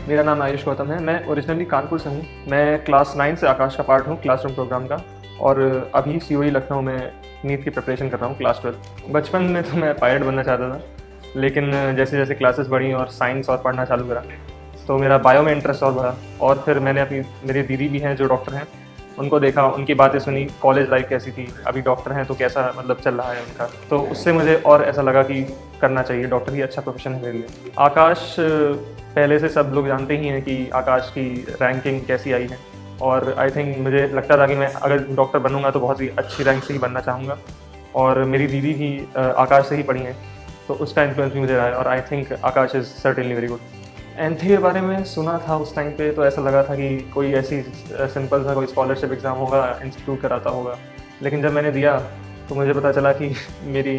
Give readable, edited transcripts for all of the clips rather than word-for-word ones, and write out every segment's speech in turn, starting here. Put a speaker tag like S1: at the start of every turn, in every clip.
S1: मेरा नाम आयुष गौतम है। मैं ओरिजिनली कानपुर से हूँ। मैं क्लास 9 से आकाश का पार्ट हूँ क्लासरूम प्रोग्राम का, और अभी सीओई लखनऊ में नीट की प्रिपरेशन कर रहा हूँ क्लास 12। बचपन में तो मैं पायलट बनना चाहता था, लेकिन जैसे जैसे क्लासेस बढ़ी और साइंस और पढ़ना चालू करा तो मेरा बायो में इंटरेस्ट और बढ़ा। और फिर मैंने मेरी दीदी भी हैं जो डॉक्टर हैं, उनको देखा, उनकी बातें सुनी, कॉलेज लाइफ कैसी थी, अभी डॉक्टर हैं तो कैसा मतलब चल रहा है उनका। तो उससे मुझे और ऐसा लगा कि करना चाहिए, डॉक्टर ही अच्छा प्रोफेशन है मेरे लिए। आकाश पहले से सब लोग जानते ही हैं कि आकाश की रैंकिंग कैसी आई है, और आई थिंक मुझे लगता था कि मैं अगर डॉक्टर बनूंगा तो बहुत ही अच्छी रैंक से ही बनना चाहूँगा। और मेरी दीदी भी आकाश से ही पढ़ी हैं, तो उसका इन्फ्लुएंस भी मुझे रहा है, और I think Akash is certainly very good. एंथी के बारे में सुना था उस टाइम पे, तो ऐसा लगा था कि कोई ऐसी सिंपल सा कोई स्कॉलरशिप एग्ज़ाम होगा, इंस्टीट्यूट कराता होगा। लेकिन जब मैंने दिया तो मुझे पता चला कि मेरी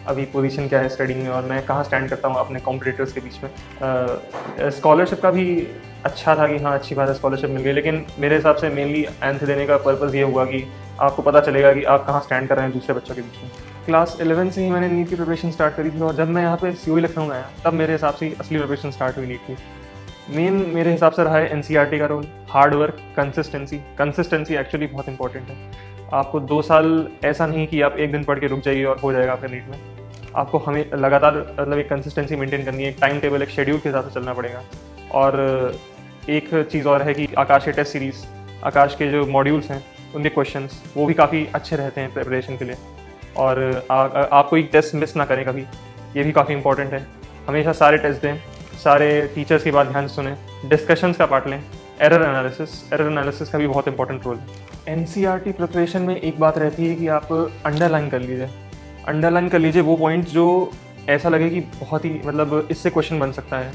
S1: अभी पोजीशन क्या है स्टडी में, और मैं कहाँ स्टैंड करता हूँ अपने कॉम्पिटिटर्स के बीच में। स्कॉलरशिप का भी अच्छा था कि हाँ अच्छी बात है स्कॉलरशिप मिल गई, लेकिन मेरे हिसाब से मेनली एंथ देने का पर्पज़ ये हुआ कि आपको पता चलेगा कि आप कहाँ स्टैंड कर रहे हैं दूसरे बच्चों के बीच में। क्लास 11 से ही मैंने नीट की प्रिपरेशन स्टार्ट करी थी, और जब मैं यहाँ पे सीओई लखनऊ में आया तब मेरे हिसाब से असली प्रिपरेशन स्टार्ट हुई नीट की। मेन मेरे हिसाब से रहा है एनसीईआरटी का role, hard work, consistency actually बहुत इंपॉर्टेंट है। आपको 2 साल ऐसा नहीं कि आप एक दिन पढ़ के रुक जाइए और हो जाएगा आपका नीट में। आपको हमें लगातार मतलब एक कंसिस्टेंसी मेंटेन करनी है, एक टाइम टेबल, एक शेड्यूल के हिसाब से चलना पड़ेगा। और एक चीज़ और है कि आकाश के टेस्ट सीरीज़, आकाश के जो मॉड्यूल्स हैं उनके क्वेश्चंस वो भी काफ़ी अच्छे रहते हैं प्रिपरेशन के लिए। और आपको एक टेस्ट मिस ना करें कभी, ये भी काफ़ी इंपॉर्टेंट है। हमेशा सारे टेस्ट दें, सारे टीचर्स की बात ध्यान से सुनें, डिस्कशंस का पार्ट लें, एरर एनालिसिस का भी बहुत इंपॉर्टेंट रोल है। एनसीईआरटी प्रिपरेशन में एक बात रहती है कि आप अंडरलाइन कर लीजिए वो पॉइंट जो ऐसा लगे कि बहुत ही मतलब इससे क्वेश्चन बन सकता है।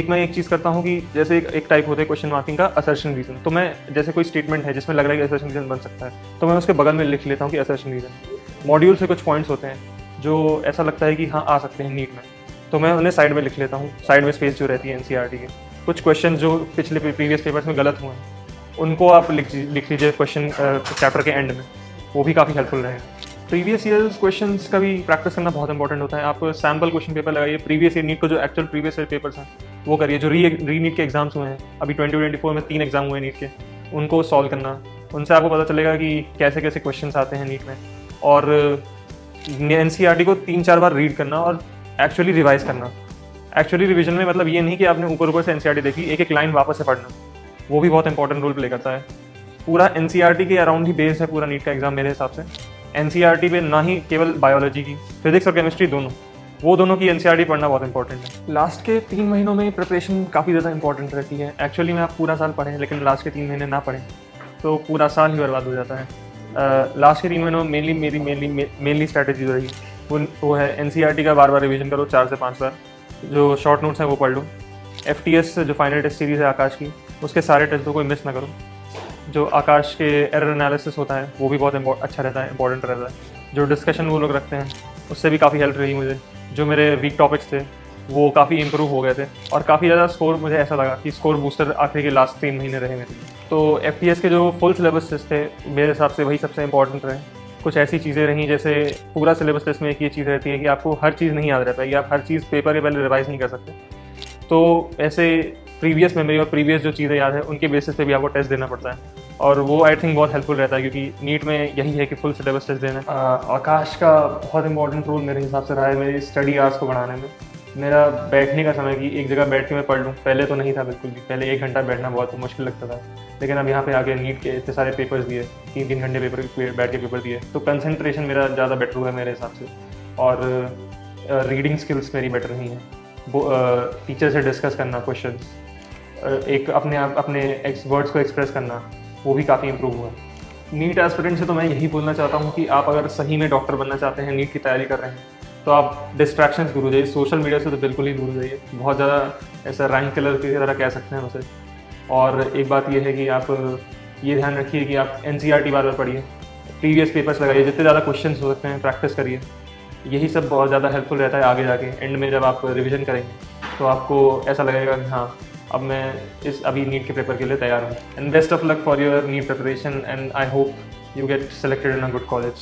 S1: मैं एक चीज़ करता हूँ कि जैसे एक टाइप होता है क्वेश्चन मार्किंग का असर्शन रीजन, तो मैं जैसे कोई स्टेटमेंट है जिसमें लग रहा है कि असर्शन रीजन बन सकता है तो मैं उसके बगल में लिख लेता हूँ कि असर्शन रीजन। मॉड्यूल से कुछ पॉइंट्स होते हैं जो ऐसा लगता है कि हाँ आ सकते हैं नीट में, तो मैं उन्हें साइड में लिख लेता हूँ, साइड में स्पेस जो रहती है एनसीईआरटी के। कुछ क्वेश्चन जो पिछले प्रीवियस पेपर्स में गलत हुए हैं उनको आप लिख लीजिए क्वेश्चन चैप्टर के एंड में, वो भी काफ़ी हेल्पफुल रहेगा। प्रीवियस ईयर्स क्वेश्चंस का भी प्रैक्टिस करना बहुत इंपॉर्टेंट होता है। आप सैम्पल क्वेश्चन पेपर लगाइए, प्रीवियस ईयर नीट को जो एक्चुअल प्रीवियस ईयर पेपर्स हैं वो करिए। जो री नीट के एग्जाम्स हुए हैं अभी 2024 में 3 एग्जाम हुए नीट के, उनको सॉल्व करना, उनसे आपको पता चलेगा कि कैसे कैसे क्वेश्चंस आते हैं नीट में। और एनसीईआरटी को 3-4 बार रीड करना और एक्चुअली रिवाइज करना। एक्चुअली रिविजन में मतलब ये नहीं कि आपने ऊपर से एनसीईआरटी देखी, एक लाइन वापस से पढ़ना, वो भी बहुत इंपॉर्टेंट रोल प्ले करता है। पूरा एनसीईआरटी के अराउंड ही बेस्ड है पूरा नीट का एग्जाम मेरे हिसाब से। एनसीईआरटी पे ना ही केवल बायोलॉजी की, फिजिक्स और केमिस्ट्री दोनों की एनसीईआरटी पढ़ना बहुत इंपॉर्टेंट है। लास्ट के 3 महीनों में प्रिपरेशन काफ़ी ज़्यादा इंपॉर्टेंट रहती है। एक्चुअली में आप पूरा साल पढ़ें लेकिन लास्ट के 3 महीने ना पढ़ें तो पूरा साल ही बर्बाद हो जाता है। लास्ट के 3 महीनों में मेनली स्ट्रैटेजी जो रही वो है एनसीईआरटी का बार बार रिवीजन करो, 4 से 5 बार। जो शॉर्ट नोट्स हैं वो पढ़ लो। एफटीएस जो फाइनल टेस्ट सीरीज़ है आकाश की, उसके सारे टेस्ट को कोई मिस ना करो। जो आकाश के एरर एनालिसिस होता है वो भी बहुत अच्छा रहता है, इंपॉर्टेंट रहता है। जो डिस्कशन वो लोग रखते हैं उससे भी काफ़ी हेल्प रही मुझे। जो मेरे वीक टॉपिक्स थे वो काफ़ी इंप्रूव हो गए थे, और काफ़ी ज़्यादा स्कोर मुझे ऐसा लगा कि स्कोर बूस्टर आखिरी के लास्ट 3 महीने रहे मेरे। तो एफटीएस के जो फुल सिलेबस टेस्ट थे मेरे हिसाब से वही सबसे इंपॉर्टेंट रहे। कुछ ऐसी चीज़ें रहीं जैसे पूरा सिलेबस टेस्ट में एक ये चीज़ रहती है कि आपको हर चीज़ नहीं याद रह पाएगी, आप हर चीज़ पेपर के पहले रिवाइज नहीं कर सकते। तो ऐसे प्रीवियस मेमोरी और प्रीवियस जो चीज़ें याद है उनके बेसिस पे भी आपको टेस्ट देना पड़ता है, और वो आई थिंक बहुत हेल्पफुल रहता है क्योंकि नीट में यही है कि फुल सिलेबस टेस्ट देना। आकाश का बहुत इंपॉर्टेंट रोल मेरे हिसाब से रहा है मेरी स्टडी आवर्स को बढ़ाने में। मेरा बैठने का समय कि एक जगह बैठ के मैं पढ़ लूँ, पहले तो नहीं था बिल्कुल भी। पहले 1 घंटा बैठना बहुत मुश्किल लगता था, लेकिन अब यहाँ पे आके नीट के इतने सारे पेपर्स दिए, 3-3 घंटे बैठ के पेपर दिए, तो कंसंट्रेशन मेरा ज़्यादा बेटर हुआ है मेरे हिसाब से। और रीडिंग स्किल्स मेरी बेटर रही हैं। टीचर से डिस्कस करना क्वेश्चन, एक अपने वर्ड्स को एक्सप्रेस करना, वो भी काफ़ी इंप्रूव हुआ। नीट एस्पिरेंट से तो मैं यही बोलना चाहता हूँ कि आप अगर सही में डॉक्टर बनना चाहते हैं, नीट की तैयारी कर रहे हैं, तो आप डिस्ट्रैक्शंस दूर हो जाइए। सोशल मीडिया से तो बिल्कुल ही दूर हो जाइए, बहुत ज़्यादा ऐसा रैंक किलर की तरह कह सकते हैं उसे। और एक बात ये है कि आप ये ध्यान रखिए कि आप एनसीईआरटी बार बार पढ़िए, प्रीवियस पेपर्स लगाइए, जितने ज़्यादा क्वेश्चन हो सकते हैं प्रैक्टिस करिए। यही सब बहुत ज़्यादा हेल्पफुल रहता है आगे जाके। एंड में जब आप रिविजन करेंगे तो आपको ऐसा लगेगा कि हाँ अब मैं अभी नीट के पेपर के लिए तैयार हूँ। And best of luck for your NEET preparation, and I hope you get selected in a good college.